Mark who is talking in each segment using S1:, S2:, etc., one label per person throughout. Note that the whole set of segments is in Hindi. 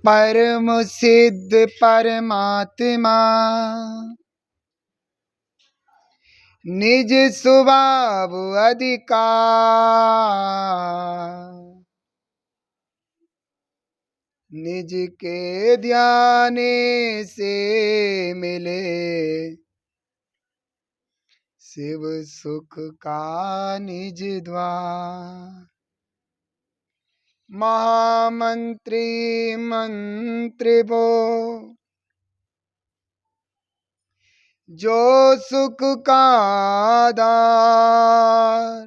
S1: परम सिद्ध परमात्मा निज स्वभाव अधिकार निज के ध्यान से मिले शिव सुख का निज द्वार। महामंत्री मंत्र वो जो सुख का आधार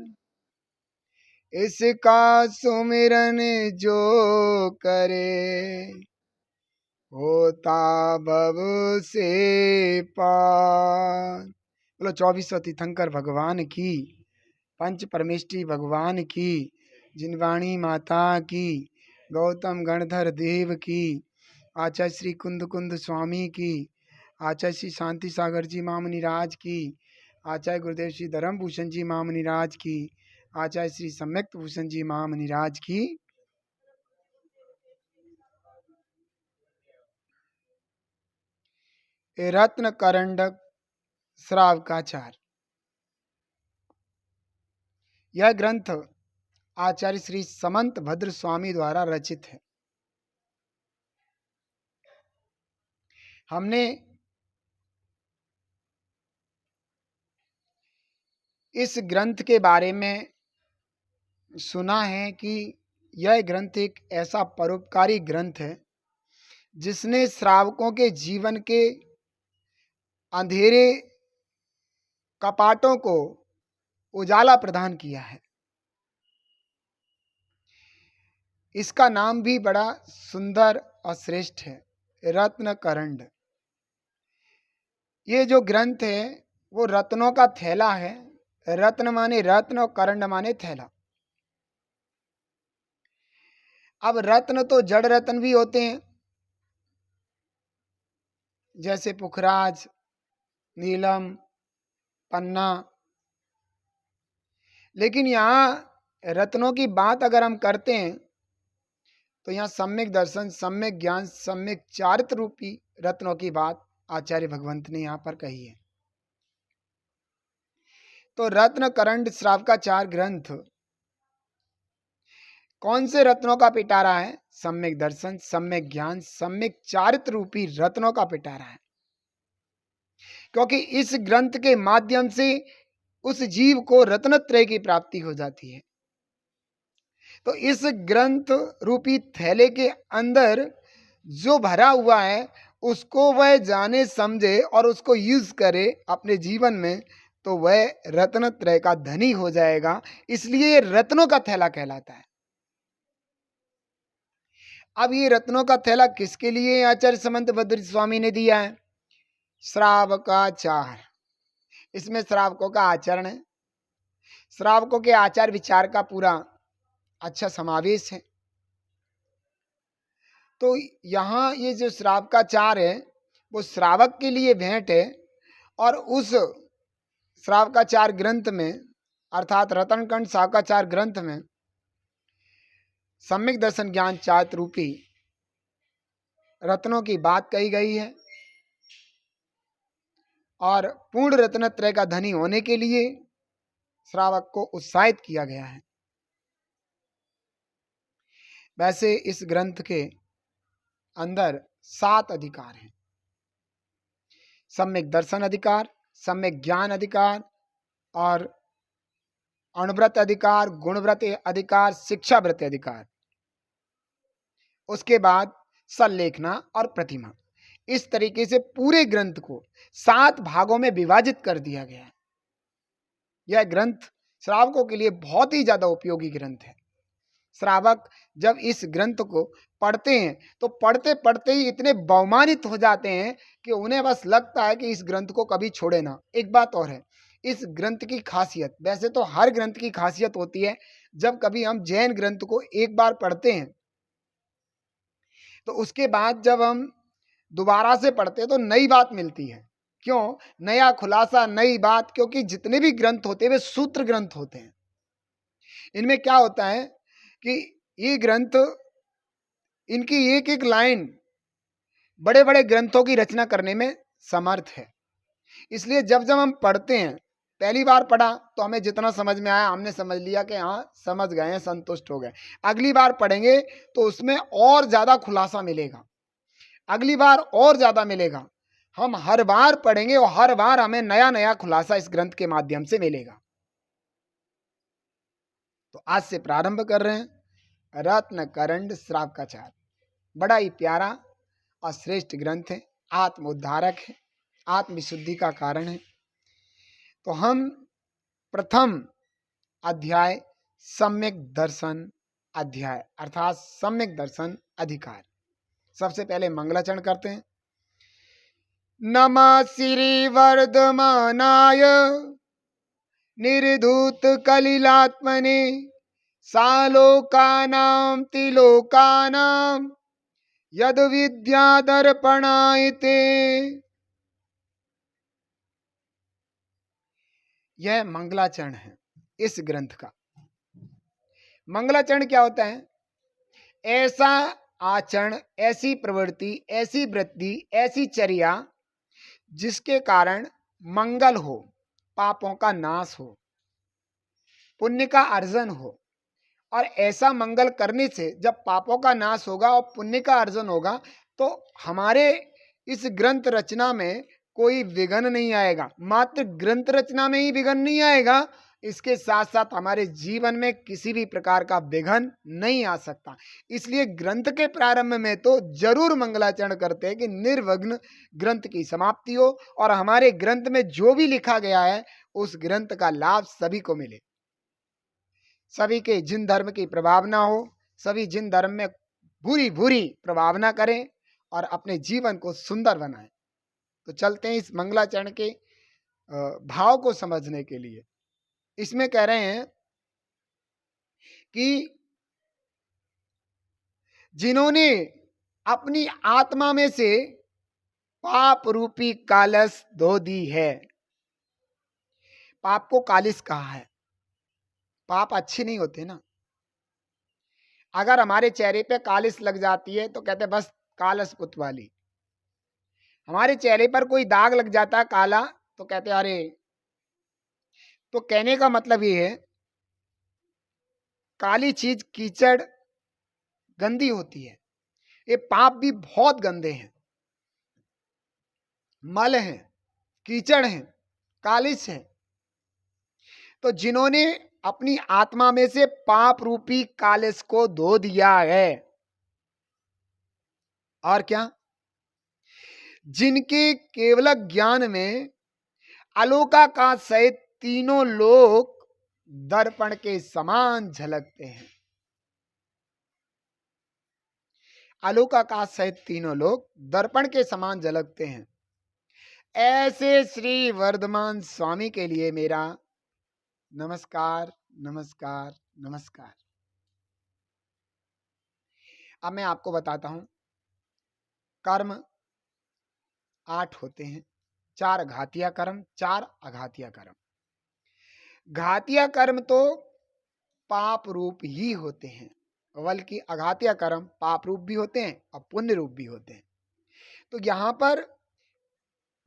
S1: इसका सुमिरन जो करे होता भव से पार। बोलो 24 तीर्थंकर भगवान की, पंच परमेष्टि भगवान की, जिनवाणी माता की, गौतम गणधर देव की, आचार्य श्री कुंद कुंद स्वामी की, आचार्य श्री शांति सागर जी मामनिराज की, आचार्य गुरुदेव श्री धर्मभूषण जी मामनिराज की, आचार्य श्री सम्यक्त भूषण जी मामनिराज की। रत्न करंडक श्रावकाचार। यह ग्रंथ आचार्य श्री समंत भद्र स्वामी द्वारा रचित है। हमने इस ग्रंथ के बारे में सुना है कि यह ग्रंथ एक ऐसा परोपकारी ग्रंथ है जिसने श्रावकों के जीवन के अंधेरे कपाटों को उजाला प्रदान किया है। इसका नाम भी बड़ा सुंदर और श्रेष्ठ है, रत्न करंड। ये जो ग्रंथ है वो रत्नों का थैला है। रत्न माने रत्न और करंड माने थैला। अब रत्न तो जड़ रत्न भी होते हैं, जैसे पुखराज, नीलम, पन्ना। लेकिन यहाँ रत्नों की बात अगर हम करते हैं तो यहाँ सम्यक दर्शन, सम्यक ज्ञान, सम्यक चारित्र रूपी रत्नों की बात आचार्य भगवंत ने यहाँ पर कही है। तो रत्न करंड श्रावकाचार ग्रंथ कौन से रत्नों का पिटारा है? सम्यक दर्शन, सम्यक ज्ञान, सम्यक चारित्र रूपी रत्नों का पिटारा है। क्योंकि इस ग्रंथ के माध्यम से उस जीव को रत्नत्रय की प्राप्ति हो जाती है। तो इस ग्रंथ रूपी थैले के अंदर जो भरा हुआ है उसको वह जाने समझे और उसको यूज करे अपने जीवन में, तो वह रत्नत्रय का धनी हो जाएगा। इसलिए रत्नों का थैला कहलाता है। अब ये रत्नों का थैला किसके लिए आचार्य समंत भद्र स्वामी ने दिया है? श्रावकाचार। इसमें श्रावकों का आचरण है, श्रावकों के आचार विचार का पूरा अच्छा समावेश है। तो यहाँ ये जो श्रावकाचार है वो श्रावक के लिए भेंट है। और उस श्रावकाचार ग्रंथ में अर्थात रत्नकंड श्रावकाचार ग्रंथ में सम्यक दर्शन ज्ञान चारित्र रूपी रत्नों की बात कही गई है। और पूर्ण रत्नत्रय का धनी होने के लिए श्रावक को उत्साहित किया गया है। वैसे इस ग्रंथ के अंदर 7 अधिकार हैं। सम्यक दर्शन अधिकार, सम्यक ज्ञान अधिकार और अणुव्रत अधिकार, गुणव्रत अधिकार, शिक्षाव्रत अधिकार। उसके बाद सल्लेखना और प्रतिमा। इस तरीके से पूरे ग्रंथ को 7 भागों में विभाजित कर दिया गया है। यह ग्रंथ श्रावकों के लिए बहुत ही ज्यादा उपयोगी ग्रंथ है। श्रावक जब इस ग्रंथ को पढ़ते हैं तो पढ़ते पढ़ते ही इतने बहुमानित हो जाते हैं कि उन्हें बस लगता है कि इस ग्रंथ को कभी छोड़े ना। एक बात और है, इस ग्रंथ की खासियत, वैसे तो हर ग्रंथ की खासियत होती है, जब कभी हम जैन ग्रंथ को एक बार पढ़ते हैं तो उसके बाद जब हम दोबारा से पढ़ते हैं तो नई बात मिलती है। क्यों? नया खुलासा, नई बात। क्योंकि जितने भी ग्रंथ होते हैं वे सूत्र ग्रंथ होते हैं। इनमें क्या होता है कि ये ग्रंथ इनकी एक एक लाइन बड़े बड़े ग्रंथों की रचना करने में समर्थ है। इसलिए जब जब हम पढ़ते हैं, पहली बार पढ़ा तो हमें जितना समझ में आया हमने समझ लिया कि हाँ समझ गए हैं, संतुष्ट हो गए। अगली बार पढ़ेंगे तो उसमें और ज्यादा खुलासा मिलेगा, अगली बार और ज्यादा मिलेगा। हम हर बार पढ़ेंगे और हर बार हमें नया नया खुलासा इस ग्रंथ के माध्यम से मिलेगा। तो आज से प्रारंभ कर रहे हैं रत्न करंड श्रावकाचार। बड़ा ही प्यारा और श्रेष्ठ ग्रंथ है, आत्म उद्धारक है, आत्मविशुद्धि का कारण है। तो हम प्रथम अध्याय सम्यक दर्शन अध्याय अर्थात सम्यक दर्शन अधिकार, सबसे पहले मंगलाचरण करते हैं। नमः श्री वर्धमानाय निर्धूत कलिलात्मने सालोकानां तिलोकानां यद विद्यादर्पणायते। यह मंगलाचरण है इस ग्रंथ का। मंगलाचरण क्या होता है? ऐसा आचरण, ऐसी प्रवृत्ति, ऐसी वृत्ति, ऐसी चर्या जिसके कारण मंगल हो, पापों का नाश हो, पुण्य का अर्जन हो। और ऐसा मंगल करने से जब पापों का नाश होगा और पुण्य का अर्जन होगा तो हमारे इस ग्रंथ रचना में कोई विघ्न नहीं आएगा। मात्र ग्रंथ रचना में ही विघ्न नहीं आएगा, इसके साथ साथ हमारे जीवन में किसी भी प्रकार का विघ्न नहीं आ सकता। इसलिए ग्रंथ के प्रारंभ में तो जरूर मंगलाचरण करते हैं कि निर्विघ्न ग्रंथ की समाप्ति हो और हमारे ग्रंथ में जो भी लिखा गया है उस ग्रंथ का लाभ सभी को मिले, सभी के जिन धर्म की प्रभावना हो, सभी जिन धर्म में बुरी बुरी प्रभावना करें और अपने जीवन को सुंदर बनाएं। तो चलते हैं इस मंगलाचरण के भाव को समझने के लिए। इसमें कह रहे हैं कि जिन्होंने अपनी आत्मा में से पाप रूपी कालस धो दी है। पाप को कालिस कहा है। पाप अच्छे नहीं होते ना। अगर हमारे चेहरे पे कालिस लग जाती है तो कहते बस कालस पुत वाली। हमारे चेहरे पर कोई दाग लग जाता है काला तो कहते अरे। तो कहने का मतलब ये है, काली चीज कीचड़ गंदी होती है। ये पाप भी बहुत गंदे हैं, मल हैं, कीचड़ हैं, कालिस है। तो जिन्होंने अपनी आत्मा में से पाप रूपी कालिस को धो दिया है, और क्या, जिनके केवल ज्ञान में आलोकाकाश सहित तीनों लोक दर्पण के समान झलकते हैं। आलोकाकाश सहित तीनों लोक दर्पण के समान झलकते हैं। ऐसे श्री वर्धमान स्वामी के लिए मेरा नमस्कार नमस्कार नमस्कार। अब मैं आपको बताता हूं, कर्म 8 होते हैं, 4 घातिया कर्म, 4 अघातिया कर्म। घातिया कर्म तो पाप रूप ही होते हैं, बल्कि अघातिया कर्म पाप रूप भी होते हैं और पुण्य रूप भी होते हैं। तो यहां पर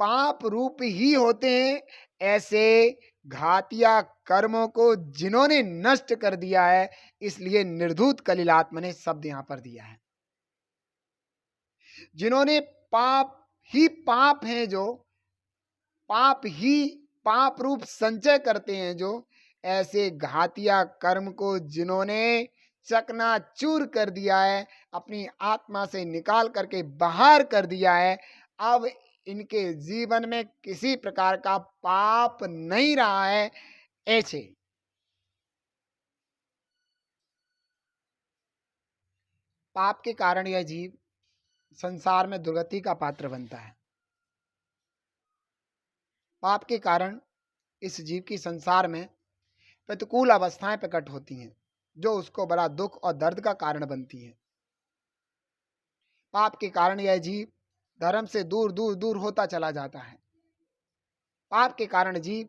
S1: पाप रूप ही होते हैं ऐसे घातिया कर्मों को जिन्होंने नष्ट कर दिया है, इसलिए निर्धूत कलिलात्मा ने शब्द यहां पर दिया है। जिन्होंने पाप ही पाप हैं, जो पाप ही पाप रूप संचय करते हैं, जो ऐसे घातिया कर्म को जिन्होंने चकनाचूर कर दिया है, अपनी आत्मा से निकाल करके बाहर कर दिया है, अब इनके जीवन में किसी प्रकार का पाप नहीं रहा है। ऐसे पाप के कारण यह जीव संसार में दुर्गति का पात्र बनता है। पाप के कारण इस जीव की संसार में प्रतिकूल अवस्थाएं प्रकट होती हैं, जो उसको बड़ा दुख और दर्द का कारण बनती हैं। पाप के कारण यह जीव धर्म से दूर दूर दूर होता चला जाता है। पाप के कारण जीव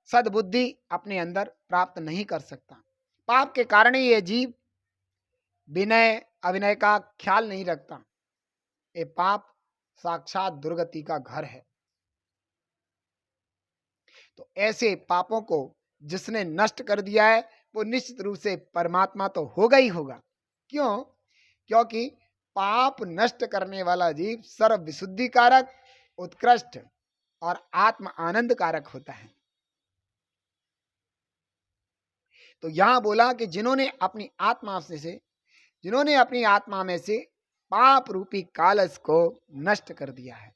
S1: सद्बुद्धि अपने अंदर प्राप्त नहीं कर सकता। पाप के कारण यह जीव विनय अभिनय का ख्याल नहीं रखता, ये पाप साक्षात दुर्गति का घर है। तो ऐसे पापों को जिसने नष्ट कर दिया है वो निश्चित रूप से परमात्मा तो होगा ही होगा। क्यों? क्योंकि पाप नष्ट करने वाला जीव सर्व विशुद्धि कारक, उत्कृष्ट और आत्म आनंद कारक होता है। तो यहां बोला कि जिन्होंने अपनी आत्मा में से पाप रूपी कालस को नष्ट कर दिया है।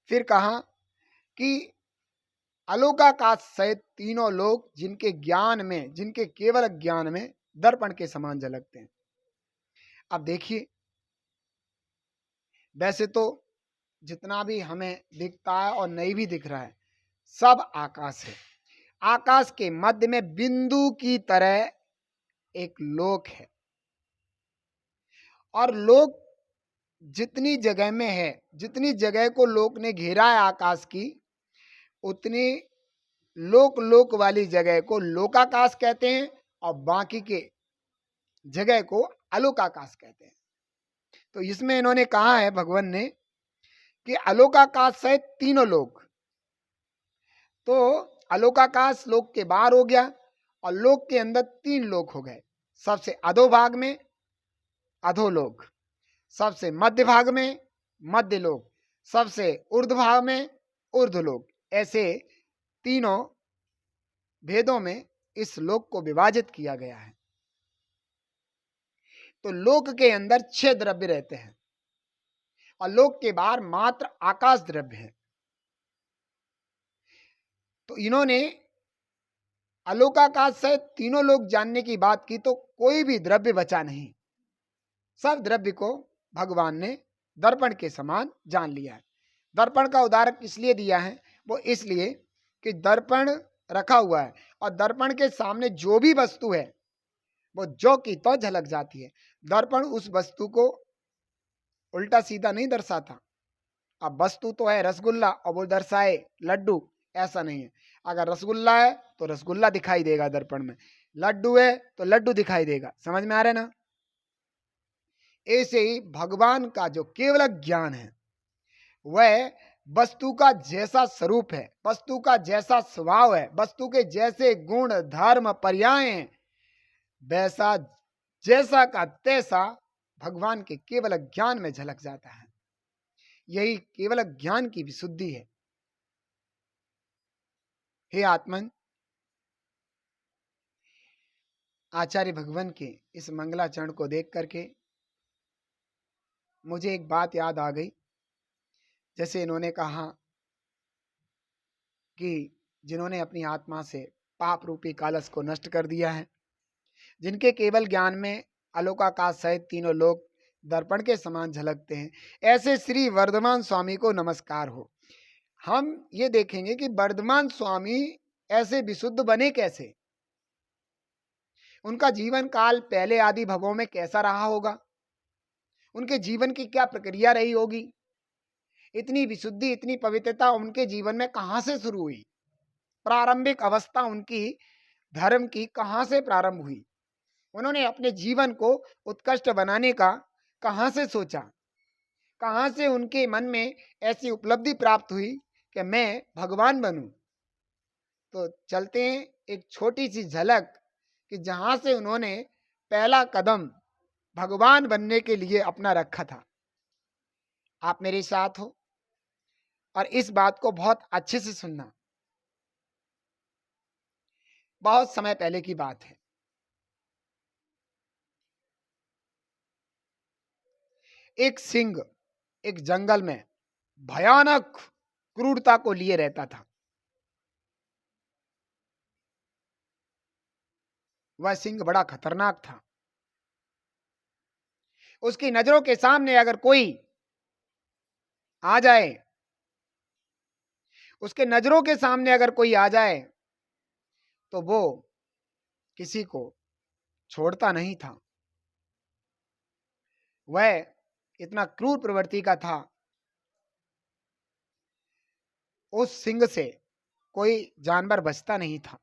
S1: फिर कहा कि अलोकाकाश सहित तीनों लोग जिनके केवल ज्ञान में दर्पण के समान झलकते हैं। अब देखिए, वैसे तो जितना भी हमें दिखता है और नहीं भी दिख रहा है, सब आकाश है। आकाश के मध्य में बिंदु की तरह एक लोक है, और लोक जितनी जगह में है, जितनी जगह को लोक ने घेरा है आकाश की, उतनी लोक वाली जगह को लोकाकाश कहते हैं और बाकी के जगह को अलोकाकाश कहते हैं। तो इसमें इन्होंने कहा है भगवान ने कि अलोकाकाश सहित तीनों लोक। तो अलोकाकाश लोक के बाहर हो गया और लोक के अंदर तीन लोक हो गए। सबसे अधोभाग में अधोलोक, सबसे मध्य भाग में मध्य लोक, सबसे ऊर्ध्व भाग में ऊर्ध्वलोक। ऐसे तीनों भेदों में इस लोक को विभाजित किया गया है। तो लोक के अंदर 6 द्रव्य रहते हैं और लोक के बाहर मात्र आकाश द्रव्य है। तो इन्होंने अलोकाकाश से तीनों लोग जानने की बात की तो कोई भी द्रव्य बचा नहीं। सब द्रव्य को भगवान ने दर्पण के समान जान लिया है। दर्पण का उदाहरण इसलिए दिया है, वो इसलिए कि दर्पण रखा हुआ है और दर्पण के सामने जो भी वस्तु है वो जो की तो झलक जाती है। दर्पण उस वस्तु को उल्टा सीधा नहीं दर्शाता। अब वस्तु तो है रसगुल्ला और वो दर्शाए लड्डू, ऐसा नहीं है। अगर रसगुल्ला है तो रसगुल्ला दिखाई देगा दर्पण में, लड्डू है तो लड्डू दिखाई देगा। समझ में आ रहा है ना? ऐसे ही भगवान का जो केवल ज्ञान है वह वस्तु का जैसा स्वरूप है, वस्तु का जैसा स्वभाव है, वस्तु के जैसे गुण धर्म पर्याय हैं, वैसा जैसा का तैसा भगवान के केवल ज्ञान में झलक जाता है। यही केवल ज्ञान की विशुद्धि है। हे आत्मन, आचार्य भगवान के इस मंगलाचरण को देख करके मुझे एक बात याद आ गई। जैसे इन्होंने कहा कि जिन्होंने अपनी आत्मा से पाप रूपी कालस को नष्ट कर दिया है, जिनके केवल ज्ञान में अलोकाकाश सहित तीनों लोग दर्पण के समान झलकते हैं, ऐसे श्री वर्धमान स्वामी को नमस्कार हो। हम ये देखेंगे कि वर्धमान स्वामी ऐसे विशुद्ध बने कैसे, उनका जीवन काल पहले आदि भवों में कैसा रहा होगा, उनके जीवन की क्या प्रक्रिया रही होगी, इतनी विशुद्धि इतनी पवित्रता उनके जीवन में कहां से शुरू हुई, प्रारंभिक अवस्था उनकी धर्म की कहां से प्रारंभ हुई, उन्होंने अपने जीवन को उत्कृष्ट बनाने का कहां से सोचा, कहां से उनके मन में ऐसी उपलब्धि प्राप्त हुई कि मैं भगवान बनूं। तो चलते हैं एक छोटी सी झलक कि जहां से उन्होंने पहला कदम भगवान बनने के लिए अपना रखा था। आप मेरे साथ हो और इस बात को बहुत अच्छे से सुनना। बहुत समय पहले की बात है। एक सिंह एक जंगल में भयानक क्रूरता को लिए रहता था। वह सिंह बड़ा खतरनाक था। उसकी नजरों के सामने अगर कोई आ जाए, उसके नजरों के सामने अगर कोई आ जाए तो वो किसी को छोड़ता नहीं था। वह इतना क्रूर प्रवृत्ति का था, उस सिंह से कोई जानवर बचता नहीं था।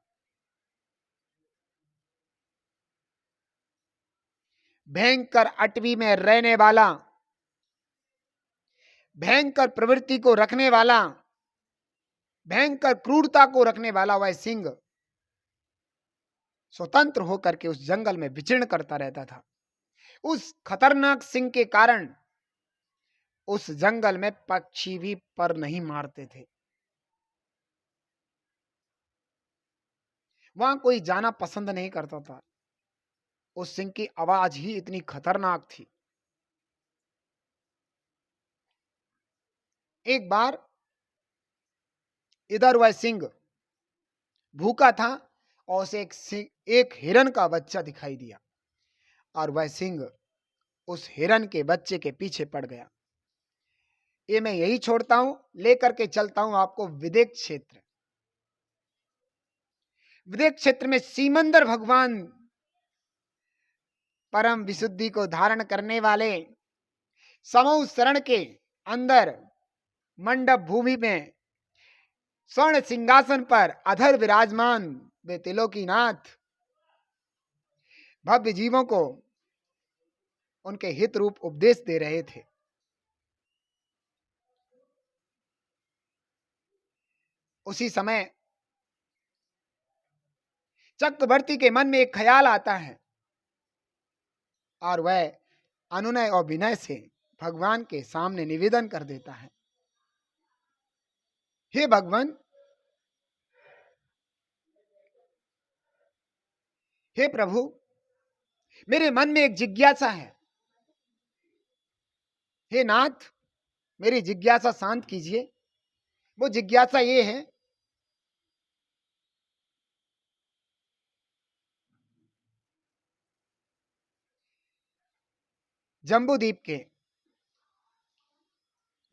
S1: भयंकर अटवी में रहने वाला, भयंकर प्रवृत्ति को रखने वाला, भयंकर क्रूरता को रखने वाला वह सिंह स्वतंत्र होकर के उस जंगल में विचरण करता रहता था। उस खतरनाक सिंह के कारण उस जंगल में पक्षी भी पर नहीं मारते थे। वहां कोई जाना पसंद नहीं करता था। उस सिंह की आवाज ही इतनी खतरनाक थी। एक बार इधर वह सिंह भूखा था और उसे एक हिरन का बच्चा दिखाई दिया और वह सिंह उस हिरन के बच्चे के पीछे पड़ गया। ये मैं यही छोड़ता हूं, लेकर के चलता हूं आपको विदेक क्षेत्र। विदेक क्षेत्र में सीमंदर भगवान परम विशुद्धि को धारण करने वाले समूह शरण के अंदर मंडप भूमि में स्वर्ण सिंहासन पर अधर विराजमान वे त्रिलोकीनाथ भव्य जीवों को उनके हित रूप उपदेश दे रहे थे। उसी समय चक्रवर्ती के मन में एक ख्याल आता है और वह अनुनय और विनय से भगवान के सामने निवेदन कर देता है, हे भगवान, हे प्रभु, मेरे मन में एक जिज्ञासा है। हे नाथ, मेरी जिज्ञासा शांत कीजिए। वो जिज्ञासा ये है, जम्बूद्वीप के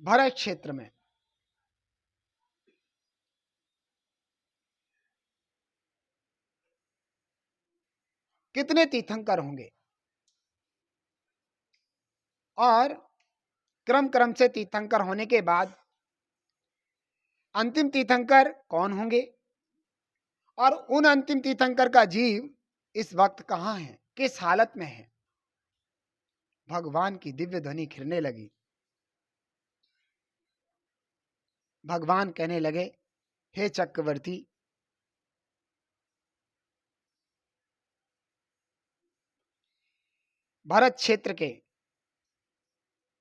S1: भरत क्षेत्र में कितने तीर्थंकर होंगे और क्रम क्रम से तीर्थंकर होने के बाद अंतिम तीर्थंकर कौन होंगे और उन अंतिम तीर्थंकर का जीव इस वक्त कहां है, किस हालत में है। भगवान की दिव्य ध्वनि खिलने लगी। भगवान कहने लगे, हे चक्रवर्ती, भरत क्षेत्र के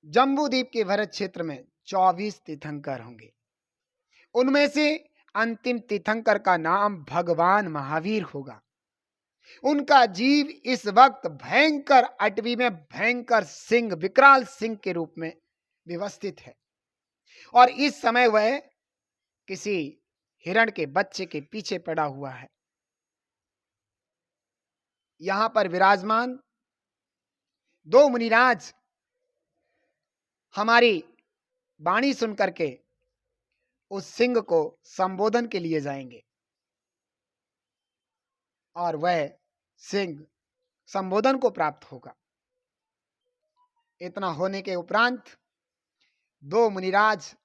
S1: जम्बूद्वीप के भरत क्षेत्र में 24 तीर्थंकर होंगे। उनमें से अंतिम तीर्थंकर का नाम भगवान महावीर होगा। उनका जीव इस वक्त भयंकर अटवी में भयंकर सिंह, विकराल सिंह के रूप में व्यवस्थित है और इस समय वह किसी हिरण के बच्चे के पीछे पड़ा हुआ है। यहां पर विराजमान दो मुनिराज हमारी वाणी सुनकर के उस सिंह को संबोधन के लिए जाएंगे और वह सिंह संबोधन को प्राप्त होगा। इतना होने के उपरांत दो मुनिराज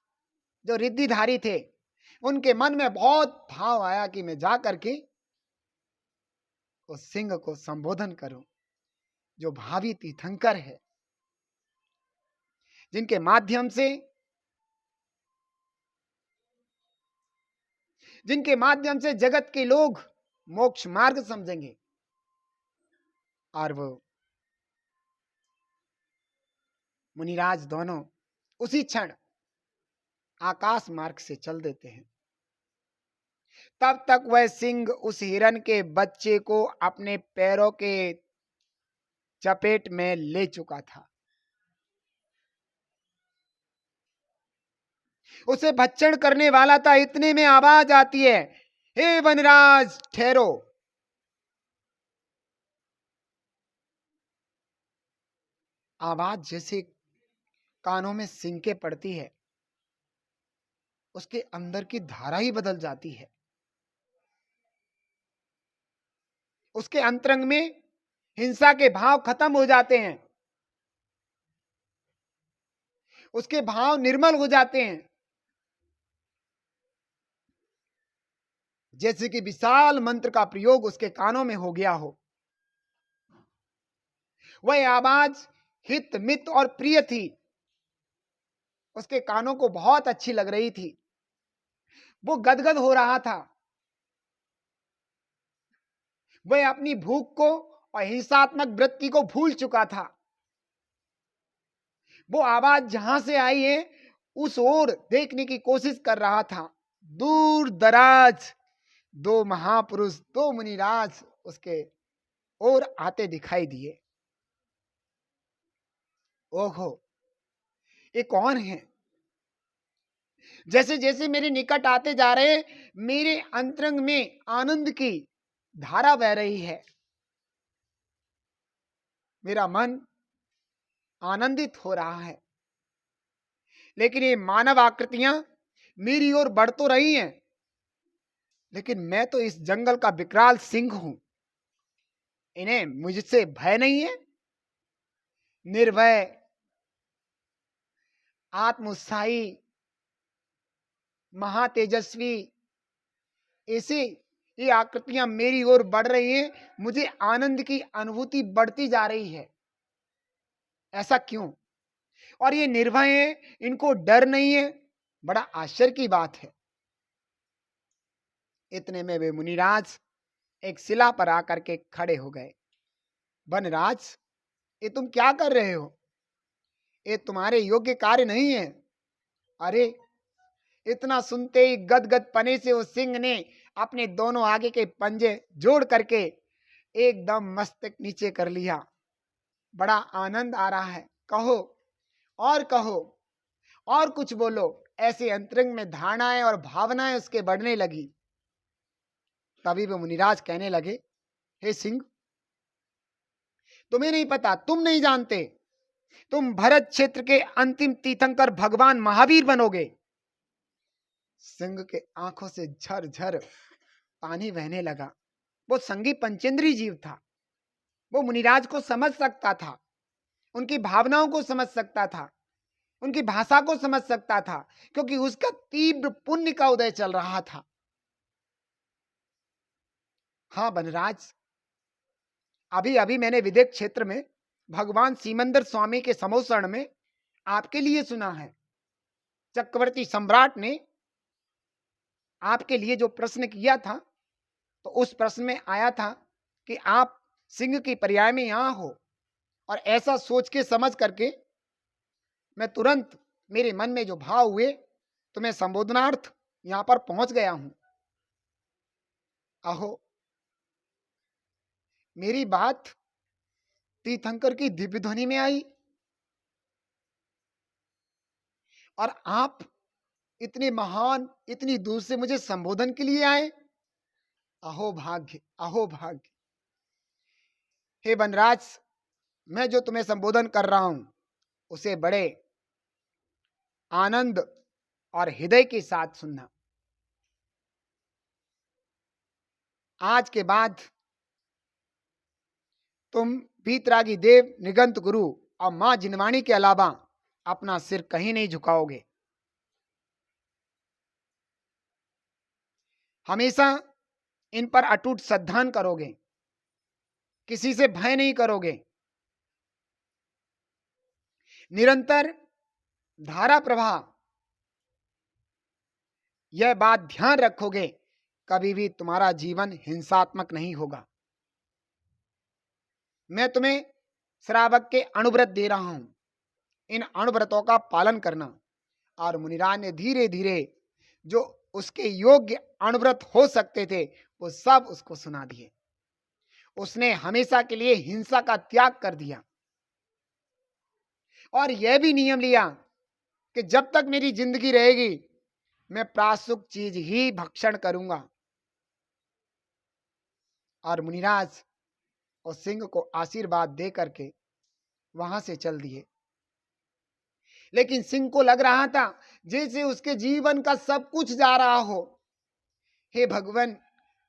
S1: जो रिद्धिधारी थे, उनके मन में बहुत भाव आया कि मैं जा करके उस सिंह को संबोधन करूं, जो भावी तीर्थंकर है, जिनके माध्यम से जगत के लोग मोक्ष मार्ग समझेंगे। और वो मुनिराज दोनों उसी क्षण आकाश मार्ग से चल देते हैं। तब तक वह सिंह उस हिरन के बच्चे को अपने पैरों के चपेट में ले चुका था। उसे भक्षण करने वाला था। इतने में आवाज आती है, हे वनराज ठहरो। आवाज जैसे कानों में सिंके पड़ती है, उसके अंदर की धारा ही बदल जाती है। उसके अंतरंग में हिंसा के भाव खत्म हो जाते हैं, उसके भाव निर्मल हो जाते हैं। जैसे कि विशाल मंत्र का प्रयोग उसके कानों में हो गया हो वह आवाज हित मित और प्रिय थी। उसके कानों को बहुत अच्छी लग रही थी। वो गदगद हो रहा था। वह अपनी भूख को और हिंसात्मक वृत्ति को भूल चुका था। वो आवाज जहां से आई है उस ओर देखने की कोशिश कर रहा था। दूर दराज दो महापुरुष, दो मुनिराज उसके ओर आते दिखाई दिए। ओहो, ये कौन है? जैसे जैसे मेरे निकट आते जा रहे, मेरे अंतरंग में आनंद की धारा बह रही है। मेरा मन आनंदित हो रहा है। लेकिन ये मानव आकृतियां मेरी ओर बढ़ तो रही हैं, लेकिन मैं तो इस जंगल का विकराल सिंह हूं। इन्हें मुझसे भय नहीं है। निर्भय, आत्मोत्साही, महातेजस्वी, ऐसे ये आकृतियां मेरी ओर बढ़ रही हैं। मुझे आनंद की अनुभूति बढ़ती जा रही है। ऐसा क्यों? और ये निर्भय है, इनको डर नहीं है। बड़ा आश्चर्य की बात है। इतने में वे मुनिराज एक शिला पर आकर के खड़े हो गए। वनराज, ये तुम क्या कर रहे हो? ये तुम्हारे योग्य कार्य नहीं है। अरे, इतना सुनते ही गदगद पने से उस सिंह ने अपने दोनों आगे के पंजे जोड़ करके एकदम मस्तक नीचे कर लिया। बड़ा आनंद आ रहा है। कहो और कहो और कुछ बोलो। ऐसे अंतरंग में धारणाएं और भावनाएं उसके बढ़ने लगी। तभी वो मुनिराज कहने लगे, हे सिंह, तुम्हें नहीं पता, तुम नहीं जानते, तुम भरत क्षेत्र के अंतिम तीर्थंकर भगवान महावीर बनोगे। सिंह के आंखों से झरझर पानी बहने लगा। वो संगी पंचेंद्री जीव था। वो मुनिराज को समझ सकता था, उनकी भावनाओं को समझ सकता था, उनकी भाषा को समझ सकता था, क्योंकि उसका तीव्र पुण्य का उदय चल रहा था। हाँ वनराज, अभी अभी मैंने विदेह क्षेत्र में भगवान सीमंदर स्वामी के समोसरण में आपके लिए सुना है। चक्रवर्ती सम्राट ने आपके लिए जो प्रश्न किया था, तो उस प्रश्न में आया था कि आप सिंह की पर्याय में यहां हो। और ऐसा सोच के समझ करके मैं तुरंत, मेरे मन में जो भाव हुए, तो मैं संबोधनार्थ यहां पर पहुंच गया हूं। आहो, मेरी बात तीर्थंकर की दिव्य ध्वनि में आई और आप इतने महान, इतनी दूर से मुझे संबोधन के लिए आए। अहो भाग्य, अहो भाग्य। हे वनराज, मैं जो तुम्हें संबोधन कर रहा हूं उसे बड़े आनंद और हृदय के साथ सुनना। आज के बाद तुम बीतरागी देव, निगंत गुरु और मां जिनवाणी के अलावा अपना सिर कहीं नहीं झुकाओगे। हमेशा इन पर अटूट श्रद्धान करोगे, किसी से भय नहीं करोगे। निरंतर धारा प्रवाह, यह बात ध्यान रखोगे, कभी भी तुम्हारा जीवन हिंसात्मक नहीं होगा। मैं तुम्हें श्रावक के अणुव्रत दे रहा हूं। इन अणुव्रतों का पालन करना। और मुनिराज ने धीरे धीरे जो उसके योग्य अणुव्रत हो सकते थे वो सब उसको सुना दिए। उसने हमेशा के लिए हिंसा का त्याग कर दिया और यह भी नियम लिया कि जब तक मेरी जिंदगी रहेगी मैं प्राशुक चीज ही भक्षण करूंगा। और मुनिराज उस सिंह को आशीर्वाद दे करके वहां से चल दिए। लेकिन सिंह को लग रहा था जैसे उसके जीवन का सब कुछ जा रहा हो। हे भगवान,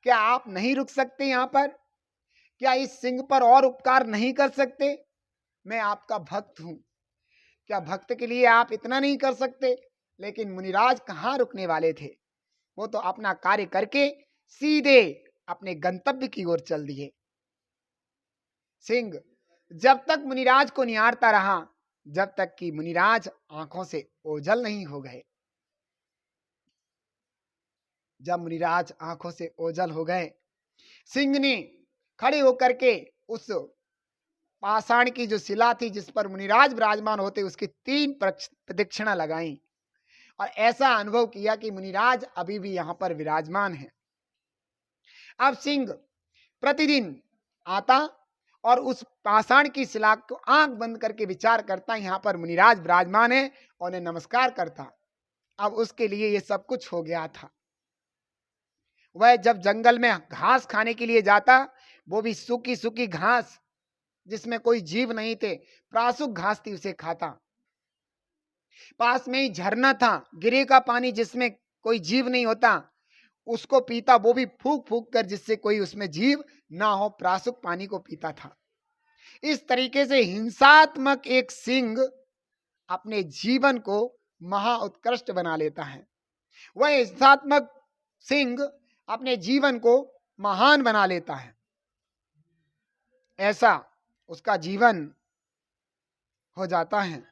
S1: क्या आप नहीं रुक सकते यहाँ पर? क्या इस सिंह पर और उपकार नहीं कर सकते? मैं आपका भक्त हूं, क्या भक्त के लिए आप इतना नहीं कर सकते? लेकिन मुनिराज कहाँ रुकने वाले थे। वो तो अपना कार्य करके सीधे अपने गंतव्य की ओर चल दिए। सिंह जब तक मुनिराज को निहारता रहा, जब तक कि मुनिराज आंखों से ओझल नहीं हो गए। जब मुनिराज आंखों से ओझल हो गए, सिंह ने खड़े होकर के उस पाषाण की जो शिला थी जिस पर मुनिराज विराजमान होते, उसकी 3 प्रदक्षिणा लगाई और ऐसा अनुभव किया कि मुनिराज अभी भी यहां पर विराजमान है। अब सिंह प्रतिदिन आता और उस पाषाण की शिला को आंख बंद करके विचार करता, यहां पर मुनिराज विराजमान है, और उन्हें नमस्कार करता। अब उसके लिए ये सब कुछ हो गया था। वह जब जंगल में घास खाने के लिए जाता, वो भी सूखी सूखी घास जिसमें कोई जीव नहीं थे, प्रासुक घास थी, उसे खाता। पास में ही झरना था, गिरे का पानी जिसमें कोई जीव नहीं होता, उसको पीता, वो भी फूक फूक कर, जिससे कोई उसमें जीव ना हो, प्रासुक पानी को पीता था। इस तरीके से हिंसात्मक एक सिंह अपने जीवन को महा उत्कृष्ट बना लेता है। वह हिंसात्मक सिंह अपने जीवन को महान बना लेता है। ऐसा उसका जीवन हो जाता है।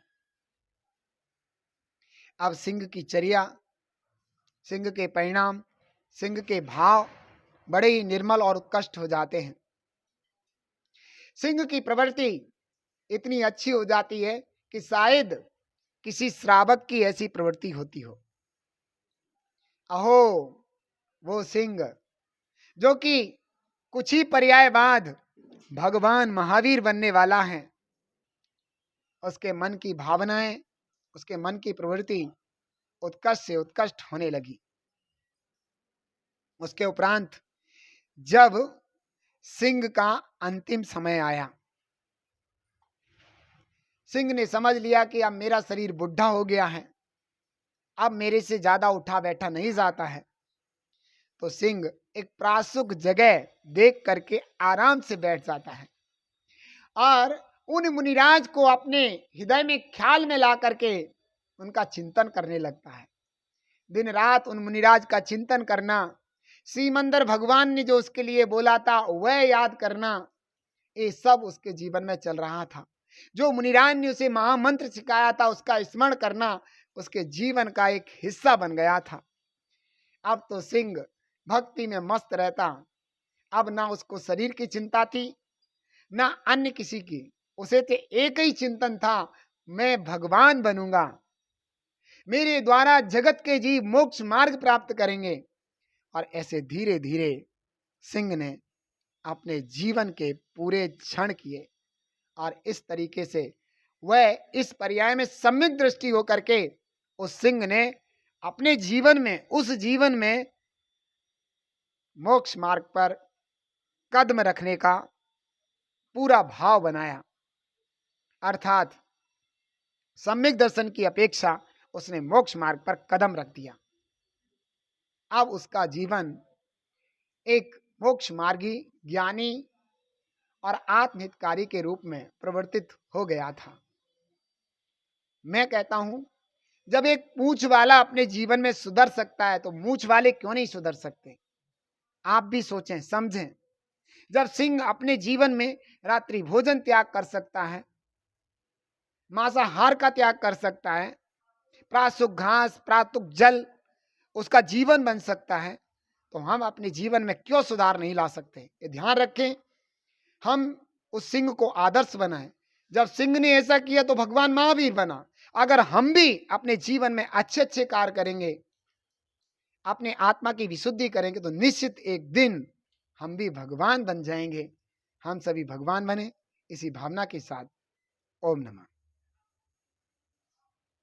S1: अब सिंह की चर्या, सिंह के परिणाम, सिंह के भाव बड़े ही निर्मल और उत्कृष्ट हो जाते हैं। सिंह की प्रवृत्ति इतनी अच्छी हो जाती है कि शायद किसी श्रावक की ऐसी प्रवृत्ति होती हो। अहो वो सिंह जो कि कुछ ही पर्याय बाद भगवान महावीर बनने वाला है, उसके मन की भावनाएं, उसके मन की प्रवृत्ति उत्कृष्ट से उत्कृष्ट होने लगी। उसके उपरांत जब सिंह का अंतिम समय आया, सिंह ने समझ लिया कि अब मेरा शरीर बुढ़ा हो गया है, अब मेरे से ज्यादा उठा बैठा नहीं जाता है, तो सिंह एक प्रासुक जगह देख करके आराम से बैठ जाता है और उन मुनिराज को अपने हृदय में ख्याल में ला करके उनका चिंतन करने लगता है। दिन रात उन मुनिराज का चिंतन करना, श्रीमंदर भगवान ने जो उसके लिए बोला था वह याद करना, ये सब उसके जीवन में चल रहा था। जो मुनिराज ने उसे महामंत्र सिखाया था उसका स्मरण करना उसके जीवन का एक हिस्सा बन गया था। अब तो सिंह भक्ति में मस्त रहता। अब ना उसको शरीर की चिंता थी, ना अन्य किसी की। उसे तो एक ही चिंतन था, मैं भगवान बनूंगा, मेरे द्वारा जगत के जीव मोक्ष मार्ग प्राप्त करेंगे। और ऐसे धीरे धीरे सिंह ने अपने जीवन के पूरे क्षण किए और इस तरीके से वह इस पर्याय में सम्यक दृष्टि होकर के उस सिंह ने अपने जीवन में, उस जीवन में मोक्ष मार्ग पर कदम रखने का पूरा भाव बनाया। अर्थात सम्यक दर्शन की अपेक्षा उसने मोक्ष मार्ग पर कदम रख दिया। अब उसका जीवन एक मोक्ष मार्गी, ज्ञानी और आत्महितकारी के रूप में परिवर्तित हो गया था। मैं कहता हूं, जब एक मूंछ वाला अपने जीवन में सुधर सकता है तो मूंछ वाले क्यों नहीं सुधर सकते? आप भी सोचें, समझें। जब सिंह अपने जीवन में रात्रि भोजन त्याग कर सकता है, मांसाहार का त्याग कर सकता है, प्रासुक घास, प्रातुक जल उसका जीवन बन सकता है, तो हम अपने जीवन में क्यों सुधार नहीं ला सकते? ये ध्यान रखें, हम उस सिंह को आदर्श बनाएं। जब सिंह ने ऐसा किया तो भगवान महावीर बना। अगर हम भी अपने जीवन में अच्छे अच्छे कार्य करेंगे, अपने आत्मा की विशुद्धि करेंगे, तो निश्चित एक दिन हम भी भगवान बन जाएंगे। हम सभी भगवान बने, इसी भावना के साथ ओम नमः।